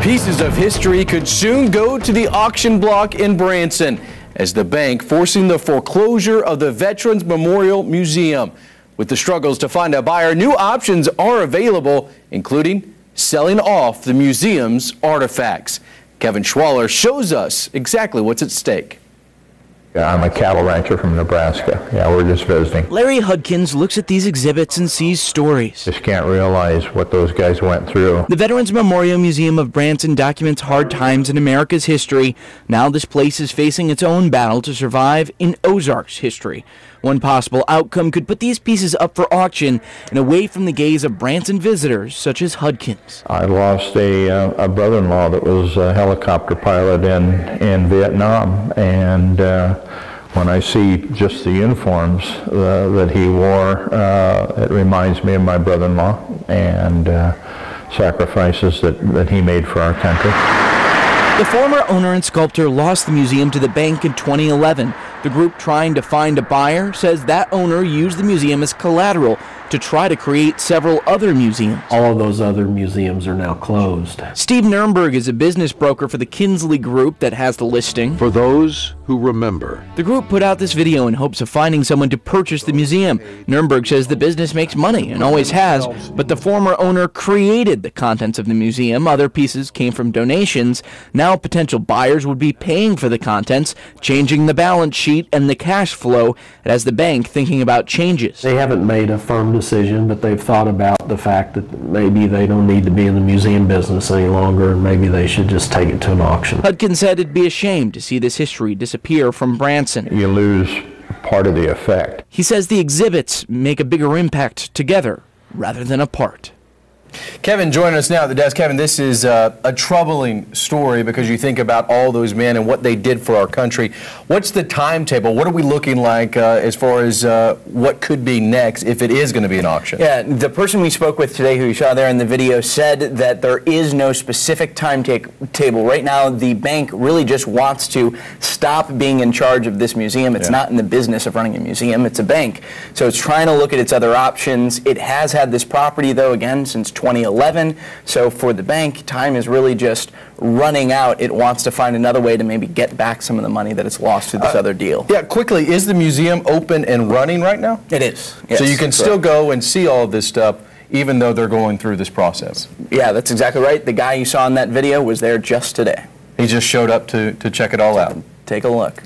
Pieces of history could soon go to the auction block in Branson as the bank forcing the foreclosure of the Veterans Memorial Museum. With the struggles to find a buyer, new options are available, including selling off the museum's artifacts. Kevin Schwaller shows us exactly what's at stake. Yeah, I'm a cattle rancher from Nebraska. Yeah, we're just visiting. Larry Hudkins looks at these exhibits and sees stories. Just can't realize what those guys went through. The Veterans Memorial Museum of Branson documents hard times in America's history. Now this place is facing its own battle to survive in Ozark's history. One possible outcome could put these pieces up for auction and away from the gaze of Branson visitors such as Hudkins. I lost a brother-in-law that was a helicopter pilot in Vietnam, and when I see just the uniforms that he wore, it reminds me of my brother-in-law and sacrifices that he made for our country. The former owner and sculptor lost the museum to the bank in 2011. The group trying to find a buyer says that owner used the museum as collateral to try to create several other museums. All of those other museums are now closed. Steve Nurnberg is a business broker for the Kinsley Group that has the listing. For those who remember. The group put out this video in hopes of finding someone to purchase the museum. Nurnberg says the business makes money and always has, but the former owner created the contents of the museum. Other pieces came from donations. Now potential buyers would be paying for the contents, changing the balance sheet and the cash flow. It has the bank thinking about changes. They haven't made a firm decision, but they've thought about the fact that maybe they don't need to be in the museum business any longer and maybe they should just take it to an auction. Hudkins said it'd be a shame to see this history disappear from Branson. You lose part of the effect. He says the exhibits make a bigger impact together rather than apart. Kevin joining us now at the desk. Kevin, this is a troubling story because you think about all those men and what they did for our country. What's the timetable? What are we looking like as far as what could be next if it is going to be an auction? Yeah, the person we spoke with today who you saw there in the video said that there is no specific timetable. Right now, the bank really just wants to stop being in charge of this museum. It's not in the business of running a museum. It's a bank. So it's trying to look at its other options. It has had this property, though, again, since 2011. So for the bank, time is really just running out. It wants to find another way to maybe get back some of the money that it's lost through this other deal. Yeah, quickly, is the museum open and running right now? It is. Yes, so you can still go and see all of this stuff even though they're going through this process? Yeah, that's exactly right. The guy you saw in that video was there just today. He just showed up to check it all out. Take a look.